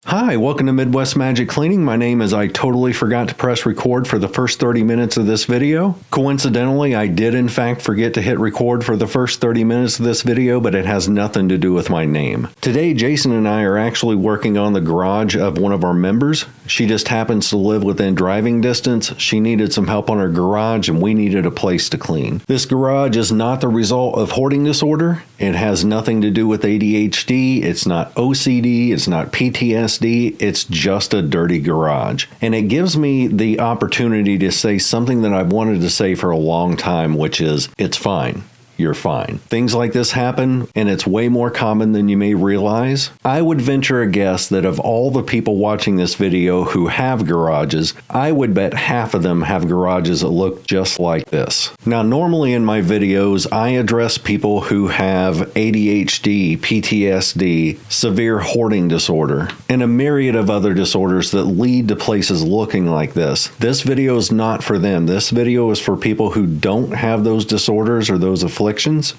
Hi, welcome to Midwest Magic Cleaning. My name is I totally forgot to press record for the first 30 minutes of this video. Coincidentally, I did in fact forget to hit record for the first 30 minutes of this video, but it has nothing to do with my name. Today, Jason and I are actually working on the garage of one of our members. She just happens to live within driving distance. She needed some help on her garage and we needed a place to clean. This garage is not the result of hoarding disorder. It has nothing to do with ADHD. It's not OCD. It's not PTSD. It's just a dirty garage. And it gives me the opportunity to say something that I've wanted to say for a long time, which is, it's fine. You're fine. Things like this happen, and it's way more common than you may realize. I would venture a guess that of all the people watching this video who have garages, I would bet half of them have garages that look just like this. Now, normally in my videos, I address people who have ADHD, PTSD, severe hoarding disorder, and a myriad of other disorders that lead to places looking like this. This video is not for them. This video is for people who don't have those disorders or those afflictions,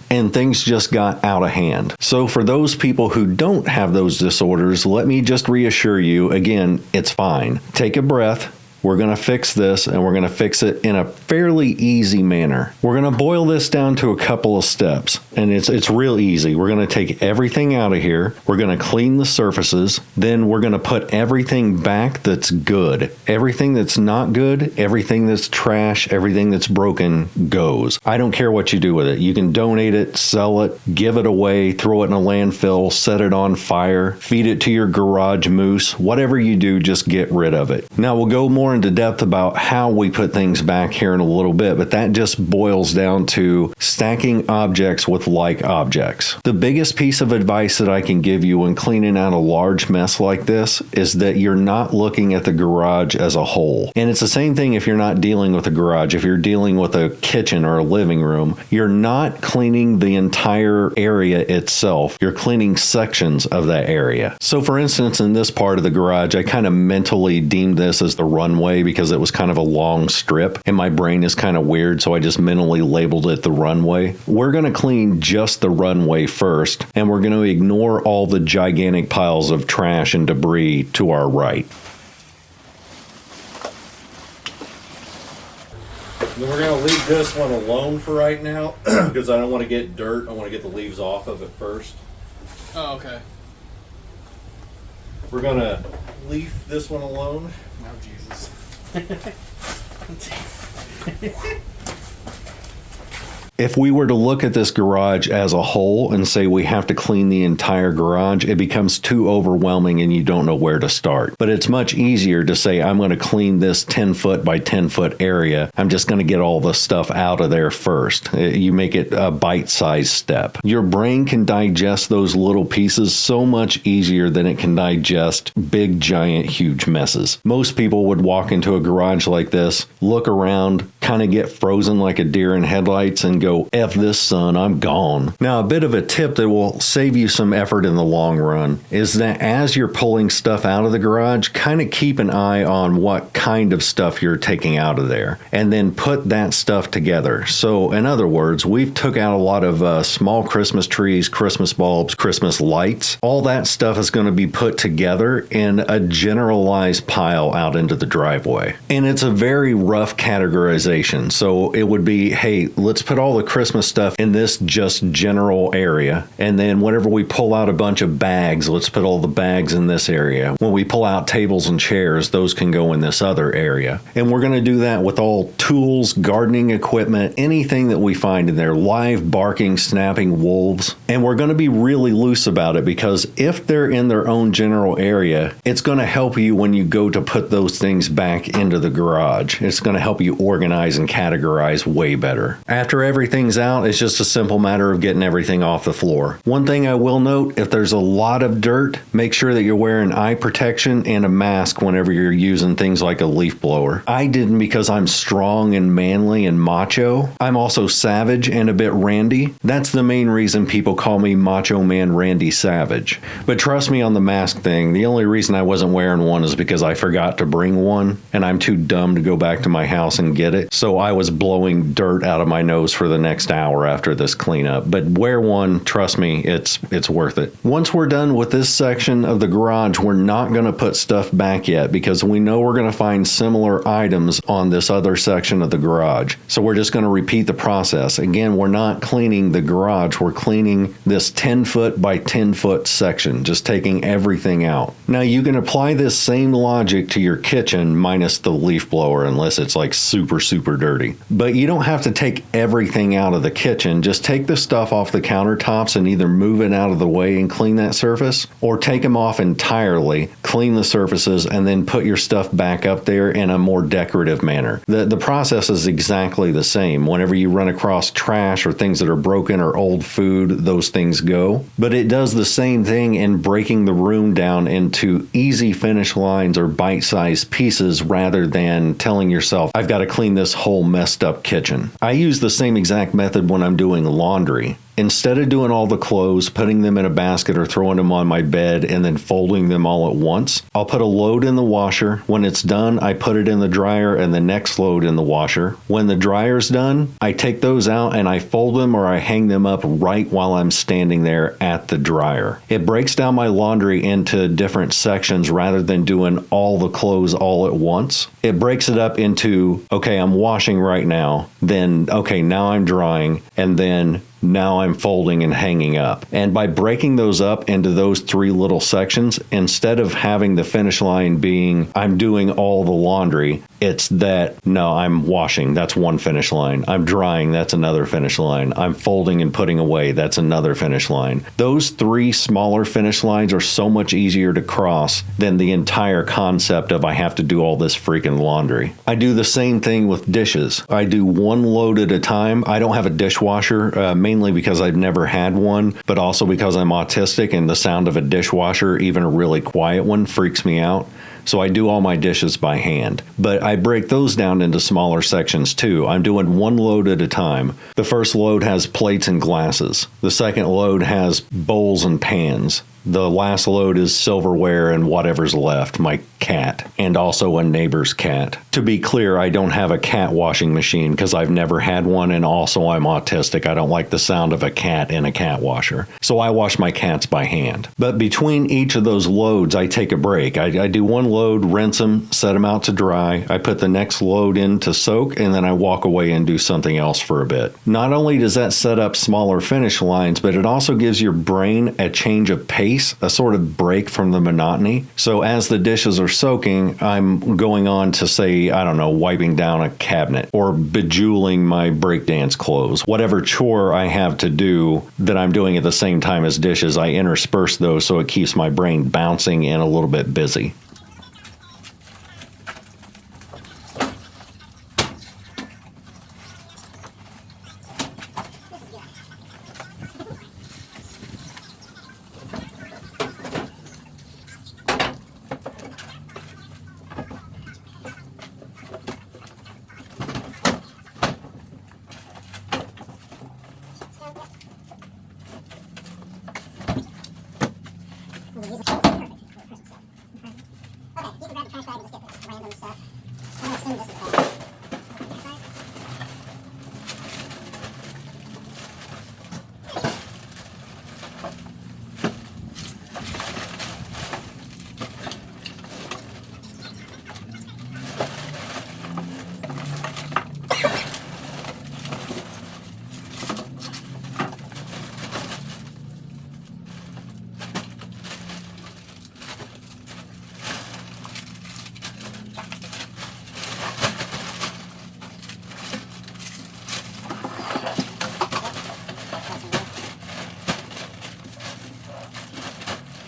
and things just got out of hand. So for those people who don't have those disorders, let me just reassure you, again, it's fine. Take a breath. We're going to fix this, and we're going to fix it in a fairly easy manner. We're going to boil this down to a couple of steps, and it's real easy. We're going to take everything out of here. We're going to clean the surfaces. Then we're going to put everything back that's good. Everything that's not good, everything that's trash, everything that's broken goes. I don't care what you do with it. You can donate it, sell it, give it away, throw it in a landfill, set it on fire, feed it to your garage moose. Whatever you do, just get rid of it. Now we'll go more into depth about how we put things back here in a little bit, but that just boils down to stacking objects with like objects. The biggest piece of advice that I can give you when cleaning out a large mess like this is that you're not looking at the garage as a whole. And it's the same thing if you're not dealing with a garage. If you're dealing with a kitchen or a living room, you're not cleaning the entire area itself. You're cleaning sections of that area. So for instance, in this part of the garage, I kind of mentally deemed this as the runway because it was kind of a long strip and my brain is kind of weird, so I just mentally labeled it the runway. We're going to clean just the runway first, and we're going to ignore all the gigantic piles of trash and debris to our right. Then we're going to leave this one alone for right now because I don't want to get dirt. I want to get the leaves off of it first. Oh, okay. We're going to leave this one alone. Oh, Jesus. If we were to look at this garage as a whole and say we have to clean the entire garage, it becomes too overwhelming and you don't know where to start. But it's much easier to say, I'm going to clean this 10 foot by 10 foot area. I'm just going to get all the stuff out of there first. You make it a bite-sized step. Your brain can digest those little pieces so much easier than it can digest big, giant, huge messes. Most people would walk into a garage like this, look around, kind of get frozen like a deer in headlights and go, F this, son, I'm gone. Now, a bit of a tip that will save you some effort in the long run is that as you're pulling stuff out of the garage, kind of keep an eye on what kind of stuff you're taking out of there and then put that stuff together. So in other words, we've took out a lot of small Christmas trees, Christmas bulbs, Christmas lights. All that stuff is going to be put together in a generalized pile out into the driveway. And it's a very rough categorization. So it would be, hey, let's put all the Christmas stuff in this just general area. And then whenever we pull out a bunch of bags, let's put all the bags in this area. When we pull out tables and chairs, those can go in this other area. And we're going to do that with all tools, gardening equipment, anything that we find in there, live barking, snapping wolves. And we're going to be really loose about it because if they're in their own general area, it's going to help you when you go to put those things back into the garage. It's going to help you organize and categorize way better. After everything's out, it's just a simple matter of getting everything off the floor. One thing I will note, if there's a lot of dirt, make sure that you're wearing eye protection and a mask whenever you're using things like a leaf blower. I didn't because I'm strong and manly and macho. I'm also savage and a bit randy. That's the main reason people call me Macho Man Randy Savage. But trust me on the mask thing, the only reason I wasn't wearing one is because I forgot to bring one and I'm too dumb to go back to my house and get it. So I was blowing dirt out of my nose for the next hour after this cleanup. But wear one, trust me, it's worth it. Once we're done with this section of the garage, we're not going to put stuff back yet because we know we're going to find similar items on this other section of the garage. So we're just going to repeat the process. Again, we're not cleaning the garage. We're cleaning this 10 foot by 10 foot section, just taking everything out. Now you can apply this same logic to your kitchen minus the leaf blower unless it's like super, super dirty. But you don't have to take everything out of the kitchen. Just take the stuff off the countertops and either move it out of the way and clean that surface, or take them off entirely, clean the surfaces, and then put your stuff back up there in a more decorative manner. The process is exactly the same. Whenever you run across trash or things that are broken or old food, those things go. But it does the same thing in breaking the room down into easy finish lines or bite-sized pieces rather than telling yourself, I've got to clean this whole messed up kitchen. I use the same exact method when I'm doing laundry. Instead of doing all the clothes, putting them in a basket or throwing them on my bed and then folding them all at once, I'll put a load in the washer. When it's done, I put it in the dryer and the next load in the washer. When the dryer's done, I take those out and I fold them or I hang them up right while I'm standing there at the dryer. It breaks down my laundry into different sections rather than doing all the clothes all at once. It breaks it up into, okay, I'm washing right now, then, okay, now I'm drying, and then now I'm folding and hanging up. And by breaking those up into those three little sections, instead of having the finish line being, I'm doing all the laundry, it's that, no, I'm washing, that's one finish line. I'm drying, that's another finish line. I'm folding and putting away, that's another finish line. Those three smaller finish lines are so much easier to cross than the entire concept of I have to do all this freaking laundry. I do the same thing with dishes. I do one load at a time. I don't have a dishwasher, mainly because I've never had one, but also because I'm autistic and the sound of a dishwasher, even a really quiet one, freaks me out. So I do all my dishes by hand. But I break those down into smaller sections too. I'm doing one load at a time. The first load has plates and glasses. The second load has bowls and pans. The last load is silverware and whatever's left, my cat, and also a neighbor's cat. To be clear, I don't have a cat washing machine because I've never had one, and also I'm autistic. I don't like the sound of a cat in a cat washer. So I wash my cats by hand. But between each of those loads, I take a break. I do one load, rinse them, set them out to dry. I put the next load in to soak, and then I walk away and do something else for a bit. Not only does that set up smaller finish lines, but it also gives your brain a change of pace, a sort of break from the monotony. So as the dishes are soaking, I'm going on to say, I don't know, wiping down a cabinet or bejeweling my breakdance clothes. Whatever chore I have to do that I'm doing at the same time as dishes, I intersperse those so it keeps my brain bouncing and a little bit busy.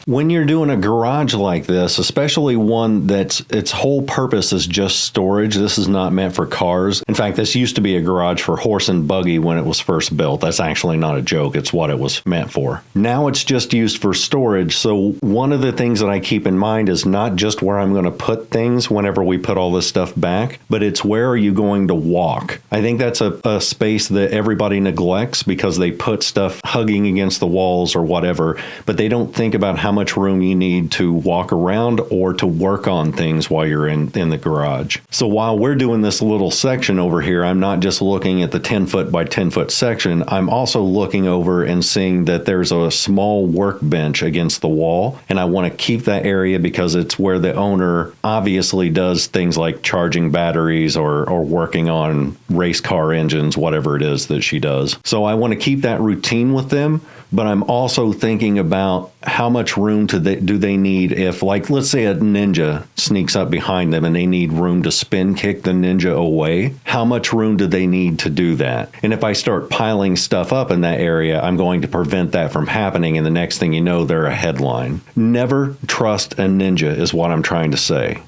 When you're doing a garage like this, especially one that's its whole purpose is just storage, this is not meant for cars. In fact, this used to be a garage for horse and buggy when it was first built. That's actually not a joke. It's what it was meant for. Now it's just used for storage. So one of the things that I keep in mind is not just where I'm going to put things whenever we put all this stuff back, but it's where are you going to walk? I think that's a space that everybody neglects because they put stuff hugging against the walls or whatever, but they don't think about how much room you need to walk around or to work on things while you're in the garage. So while we're doing this little section over here, I'm not just looking at the 10 foot by 10 foot section. I'm also looking over and seeing that there's a small workbench against the wall, and I want to keep that area because it's where the owner obviously does things like charging batteries or working on race car engines, whatever it is that she does. So I want to keep that routine with them, but I'm also thinking about how much room do they need if, like, let's say a ninja sneaks up behind them and they need room to spin kick the ninja away. How much room do they need to do that? And if I start piling stuff up in that area, I'm going to prevent that from happening, and the next thing you know, they're a headline. Never trust a ninja is what I'm trying to say.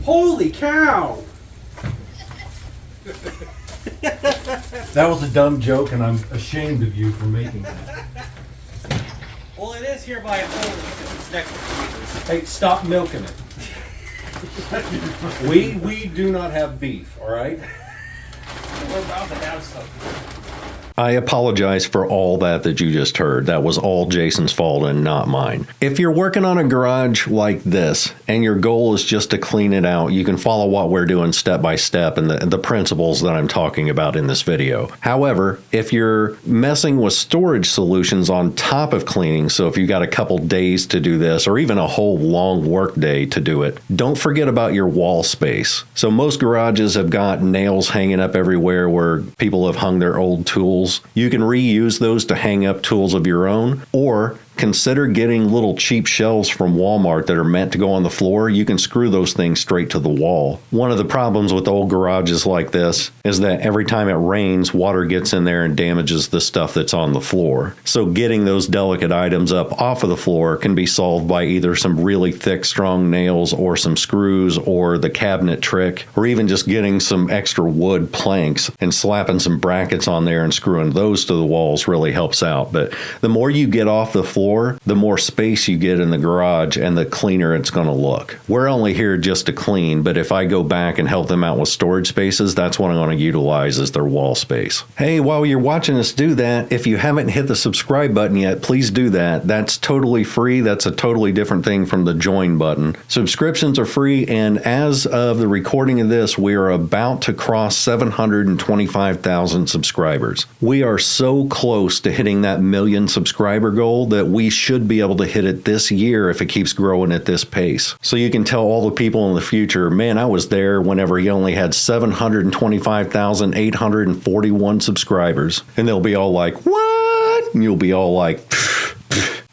Holy cow! That was a dumb joke, and I'm ashamed of you for making that. Well, it is hereby holy because it's next to Jesus. Hey, stop milking it. We do not have beef, all right? We're about to have something. I apologize for all that you just heard. That was all Jason's fault and not mine. If you're working on a garage like this and your goal is just to clean it out, you can follow what we're doing step by step and the principles that I'm talking about in this video. However, if you're messing with storage solutions on top of cleaning, so if you got a couple days to do this or even a whole long work day to do it, don't forget about your wall space. So most garages have got nails hanging up everywhere where people have hung their old tools. You can reuse those to hang up tools of your own, or consider getting little cheap shelves from Walmart that are meant to go on the floor. You can screw those things straight to the wall. One of the problems with old garages like this is that every time it rains, water gets in there and damages the stuff that's on the floor. So getting those delicate items up off of the floor can be solved by either some really thick, strong nails or some screws or the cabinet trick, or even just getting some extra wood planks and slapping some brackets on there and screwing those to the walls really helps out. But the more you get off the floor, the more space you get in the garage and the cleaner it's going to look. We're only here just to clean, but if I go back and help them out with storage spaces, that's what I'm going to utilize as their wall space. Hey, while you're watching us do that, if you haven't hit the subscribe button yet, please do that. That's totally free. That's a totally different thing from the join button. Subscriptions are free, and as of the recording of this, we are about to cross 725,000 subscribers. We are so close to hitting that 1 million subscriber goal that we should be able to hit it this year if it keeps growing at this pace. So you can tell all the people in the future, man, I was there whenever he only had 725,841 subscribers. And they'll be all like, what? And you'll be all like,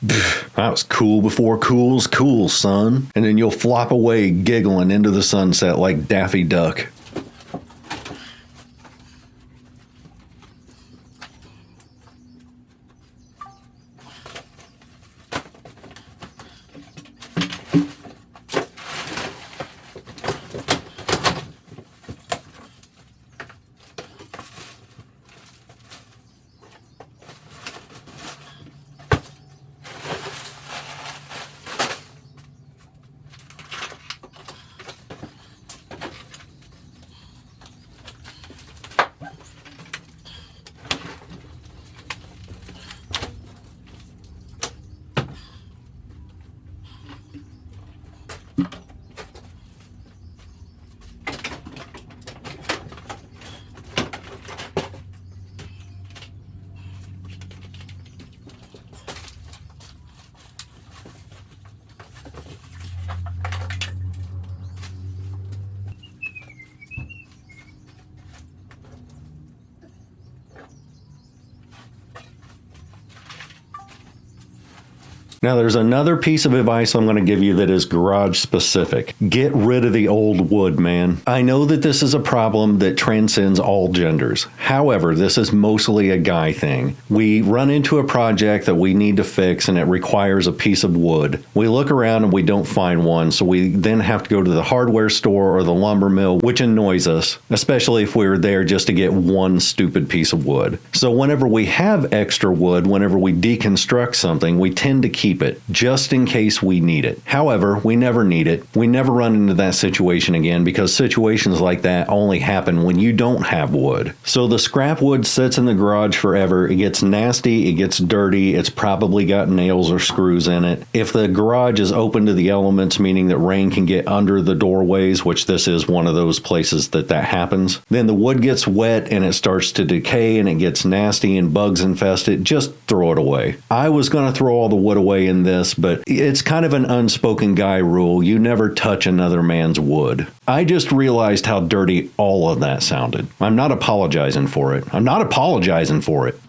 that was cool before cool's cool, son. And then you'll flop away giggling into the sunset like Daffy Duck. Now, there's another piece of advice I'm going to give you that is garage specific. Get rid of the old wood, man. I know that this is a problem that transcends all genders. However, this is mostly a guy thing. We run into a project that we need to fix and it requires a piece of wood. We look around and we don't find one, so we then have to go to the hardware store or the lumber mill, which annoys us, especially if we were there just to get one stupid piece of wood. So whenever we have extra wood, whenever we deconstruct something, we tend to keep it just in case we need it. However, we never need it. We never run into that situation again because situations like that only happen when you don't have wood. So the scrap wood sits in the garage forever. It gets nasty, it gets dirty, it's probably got nails or screws in it. If the garage is open to the elements, meaning that rain can get under the doorways, which this is one of those places that happens, then the wood gets wet and it starts to decay and it gets nasty and bugs infest it. Just throw it away. I was going to throw all the wood away in this, but it's kind of an unspoken guy rule. You never touch another man's wood. I just realized how dirty all of that sounded. I'm not apologizing for it. I'm not apologizing for it.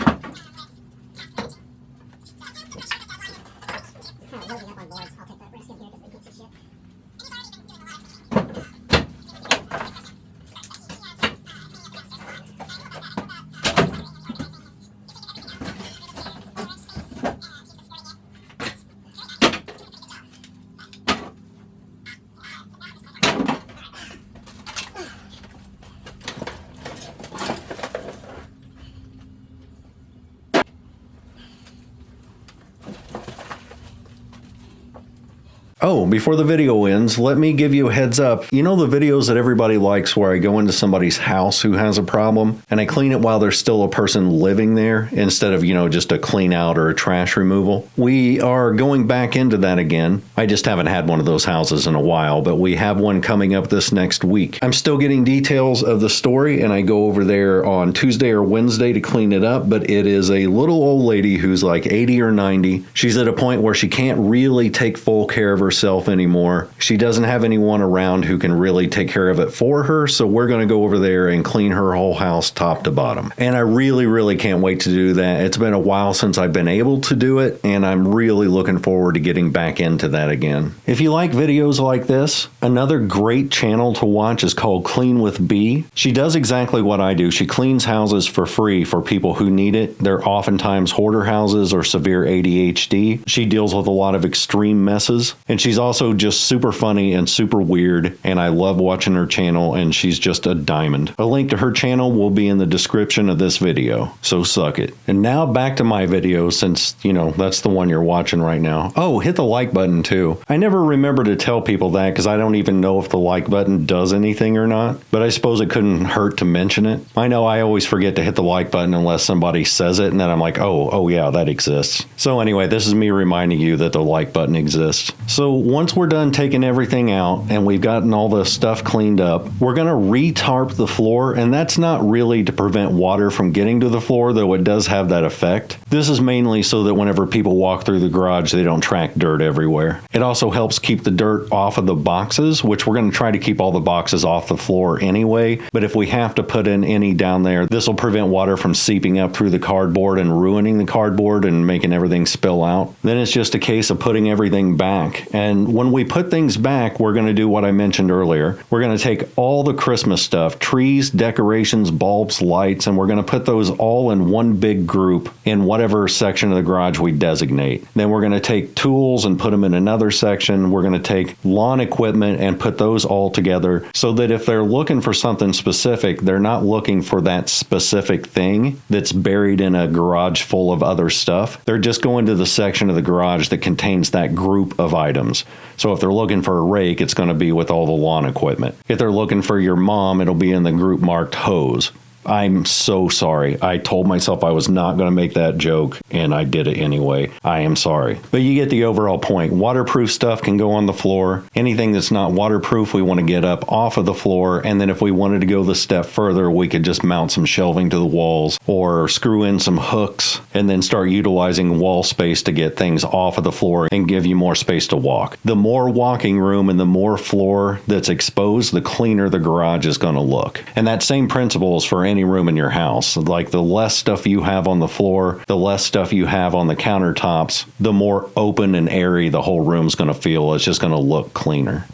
Oh, before the video ends, let me give you a heads up. You know the videos that everybody likes where I go into somebody's house who has a problem and I clean it while there's still a person living there instead of, just a clean out or a trash removal? We are going back into that again. I just haven't had one of those houses in a while, but we have one coming up this next week. I'm still getting details of the story and I go over there on Tuesday or Wednesday to clean it up, but it is a little old lady who's like 80 or 90. She's at a point where she can't really take full care of herself anymore. She doesn't have anyone around who can really take care of it for her, so we're going to go over there and clean her whole house top to bottom. And I really, really can't wait to do that. It's been a while since I've been able to do it, and I'm really looking forward to getting back into that again. If you like videos like this, another great channel to watch is called Clean with B. She does exactly what I do. She cleans houses for free for people who need it. They're oftentimes hoarder houses or severe ADHD. She deals with a lot of extreme messes, and she's also just super funny and super weird, and I love watching her channel, and she's just a diamond. A link to her channel will be in the description of this video, so suck it. And now back to my video, since, that's the one you're watching right now. Oh, hit the like button too. I never remember to tell people that because I don't even know if the like button does anything or not, but I suppose it couldn't hurt to mention it. I know I always forget to hit the like button unless somebody says it, and then I'm like, oh yeah, that exists. So anyway, this is me reminding you that the like button exists. So once we're done taking everything out and we've gotten all the stuff cleaned up, we're going to re-tarp the floor, and that's not really to prevent water from getting to the floor, though it does have that effect. This is mainly so that whenever people walk through the garage, they don't track dirt everywhere. It also helps keep the dirt off of the boxes, which we're going to try to keep all the boxes off the floor anyway, but if we have to put in any down there, this will prevent water from seeping up through the cardboard and ruining the cardboard and making everything spill out. Then it's just a case of putting everything back. And when we put things back, we're going to do what I mentioned earlier. We're going to take all the Christmas stuff, trees, decorations, bulbs, lights, and we're going to put those all in one big group in whatever section of the garage we designate. Then we're going to take tools and put them in another section. We're going to take lawn equipment and put those all together so that if they're looking for something specific, they're not looking for that specific thing that's buried in a garage full of other stuff. They're just going to the section of the garage that contains that group of items. So if they're looking for a rake, it's going to be with all the lawn equipment. If they're looking for your mom, it'll be in the group marked hose. I'm so sorry. I told myself I was not going to make that joke, and I did it anyway. I am sorry. But you get the overall point. Waterproof stuff can go on the floor. Anything that's not waterproof, we want to get up off of the floor. And then if we wanted to go the step further, we could just mount some shelving to the walls or screw in some hooks and then start utilizing wall space to get things off of the floor and give you more space to walk. The more walking room and the more floor that's exposed, the cleaner the garage is going to look. And that same principle is for any room in your house. Like the less stuff you have on the floor, the less stuff you have on the countertops, the more open and airy the whole room's going to feel. It's just going to look cleaner.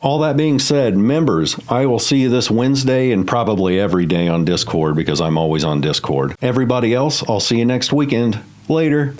All that being said, members, I will see you this Wednesday and probably every day on Discord because I'm always on Discord. Everybody else, I'll see you next weekend. Later.